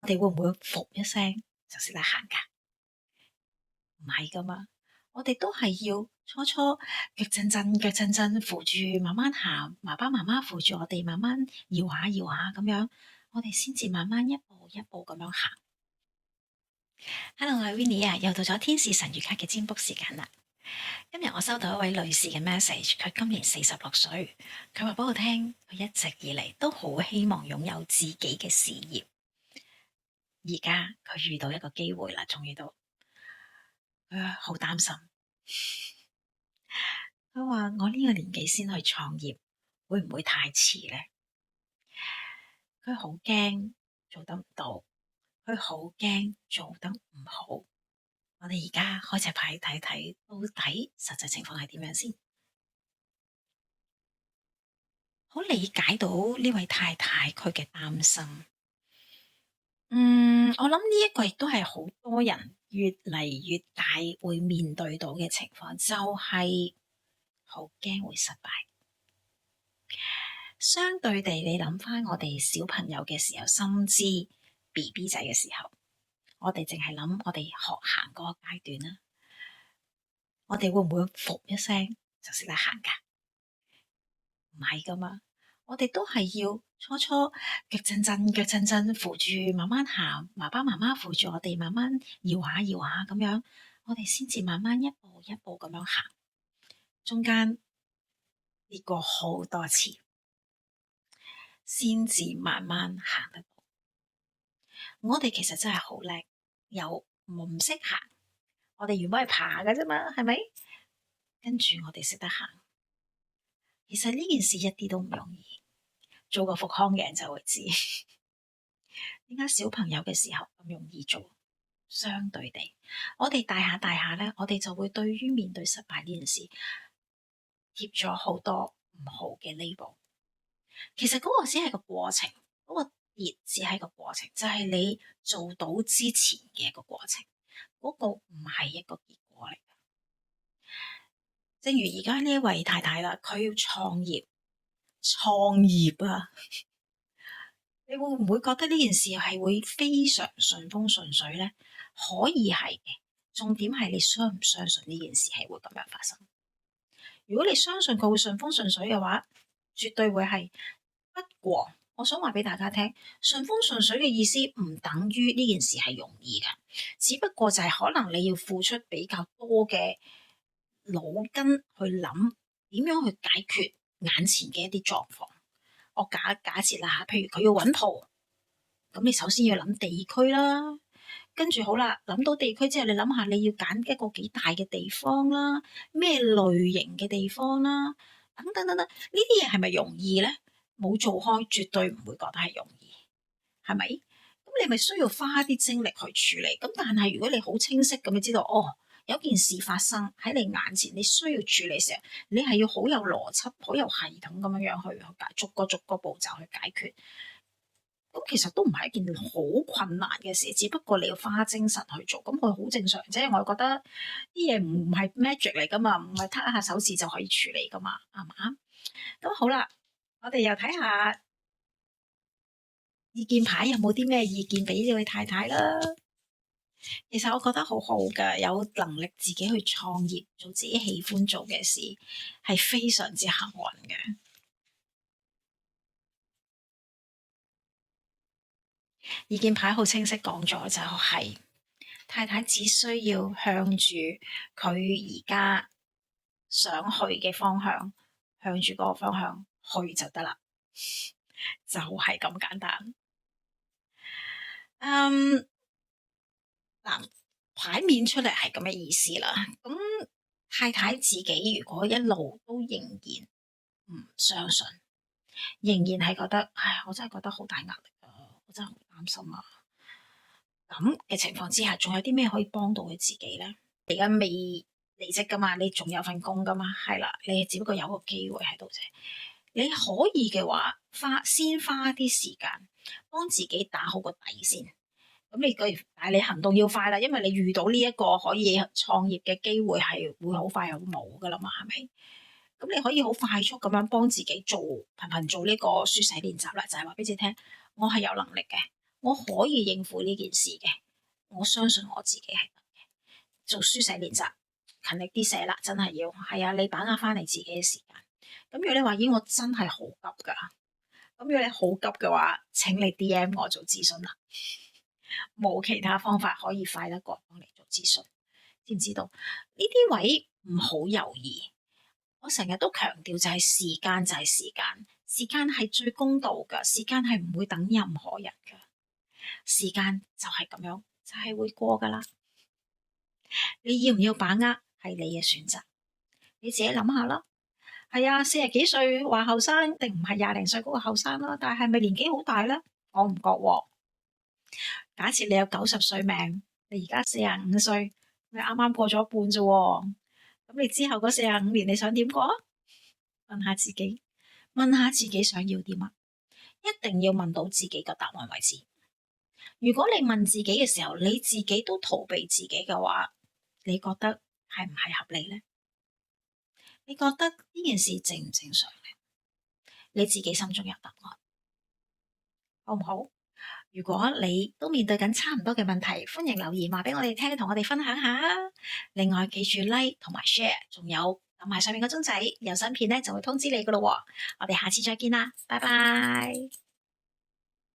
我哋會唔會噗一聲就識得行㗎？唔係噶嘛，我哋都係要初初腳震震、腳震震，扶住慢慢行，爸爸媽媽扶住我哋慢慢搖下搖下咁樣，我哋先至慢慢一步一步咁樣行。Hello，我係 Winnie 啊，又到咗天使神諭卡嘅占卜時間啦。今日我收到一位女士嘅 message，佢今年46歲，佢話俾我聽，佢一直以嚟都好希望擁有自己嘅事業，而家佢遇到一個機會啦，終於到，佢好擔心。佢話我呢個年紀先去創業，會唔會太遲呢？佢好驚做得唔到，佢好驚做得唔好。我哋而家開隻牌睇睇，到底實際情況係點樣先？好理解到呢位太太佢嘅擔心。我諗呢一個亦都係好多人越嚟越大會面對到嘅情況，就係好驚會失敗。相對地，你諗翻我哋小朋友嘅時候，甚至 BB 仔嘅時候，我哋淨係諗我哋學行嗰個階段啦。我哋會唔會噗一聲就識得行㗎？唔係噶嘛，我哋都係要初初腳震震、腳震震，扶住慢慢行，爸爸媽媽扶住我哋慢慢搖下搖下咁樣，我哋先至慢慢一步一步咁樣行。中間跌過好多次，先至慢慢行得到。我哋其實真係好叻，又唔識行，我哋原本係爬㗎啫嘛，係咪？跟住我哋識得行。其實呢件事一啲都唔容易，做個復康嘅人就會知點解小朋友嘅時候咁容易做。相對地，我哋大下大下咧，我哋就會對於面對失敗呢件事貼咗好多唔好嘅 label。其實嗰個只係個過程，嗰個跌只係個過程，就係你做到之前嘅一個過程，嗰個唔係一個結果嚟。正如而家呢一位太太啦，佢要創業啊！你會唔會覺得呢件事係會非常順風順水呢？可以係嘅，重點係你相唔相信呢件事係會咁樣發生。如果你相信佢會順風順水嘅話，絕對會係。不過我想話俾大家聽，順風順水嘅意思唔等於呢件事係容易㗎，只不過就係可能你要付出比較多嘅腦筋去諗點樣去解決眼前嘅一啲狀況。我假設啦，譬如佢要揾鋪，咁你首先要諗地區啦，跟住好啦，諗到地區之後，你諗下你要揀一個幾大嘅地方啦，咩類型嘅地方啦，等等等等，呢啲嘢係咪容易呢？冇做開，絕對唔會覺得係容易，係咪？咁你咪需要花啲精力去處理。咁但係如果你好清晰咁，你知道哦，有件事發生喺你眼前，你需要處理時候，你係要好有邏輯、好有系統咁樣去解，逐個步驟去解決。咁其實都唔係一件好困難嘅事，只不過你要花精神去做，咁佢好正常啫。我覺得啲嘢唔係 magic 嚟噶嘛，唔係撻下手指就可以處理噶嘛，係嘛？咁好啦，我哋又睇下意見牌有冇啲咩意見俾呢位太太啦。其實我覺得好好噶，有能力自己去創業，做自己喜歡做嘅事，係非常之幸運嘅。意見牌好清晰講咗，就係太太只需要向住佢而家想去嘅方向，向住嗰個方向去就得啦，就係咁簡單。嗱，牌面出嚟係咁嘅意思啦。咁太太自己如果一路都仍然唔相信，仍然係覺得，唉，我真係覺得好大壓力啊，我真係好擔心啊。咁嘅情況之下，仲有啲咩可以幫到佢自己咧？而家未離職噶嘛，你仲有份工噶嘛，係啦，你只不過有個機會喺度啫。你可以嘅話，先花啲時間幫自己打好個底先。咁但係你行動要快啦，因為你遇到呢一個可以創業嘅機會係會好快又冇噶啦嘛，係咪？咁你可以好快速咁樣幫自己頻頻做呢個書寫練習啦，就係話俾自己聽，我係有能力嘅，我可以應付呢件事嘅，我相信我自己係得嘅。做書寫練習，勤力啲寫啦，真係要係啊！你把握翻你自己嘅時間。咁如果你話咦，我真係好急噶，咁如果你好急嘅話，請你 DM 我做諮詢啦。冇其他方法可以快得過幫你做諮詢，知唔知道？呢啲位唔好猶豫。我成日都強調就係時間就係時間，時間係最公道噶，時間係唔會等任何人噶，時間就係咁樣，就係會過噶啦。你要唔要把握係你嘅選擇，你自己諗下啦。係啊，40幾歲話後生，定唔係20零歲嗰個後生啦？但係咪年紀好大咧？我唔覺喎。假設你有90歲命，你而家45歲，你啱啱過咗一半啫。咁你之後嗰45年你想點過？問下自己，問下自己想要啲乜，一定要問到自己嘅答案為止。如果你問自己嘅時候，你自己都逃避自己嘅話，你覺得係唔係合理呢？你覺得呢件事正唔正常呢？你自己心中有答案，好唔好？如果你都面對緊差唔多嘅問題，歡迎留言話俾我哋聽，同我哋分享下。另外記住 like 同埋 share， 仲有撳埋上面個鐘仔，有新片咧就會通知你噶咯。我哋下次再見啦，拜拜。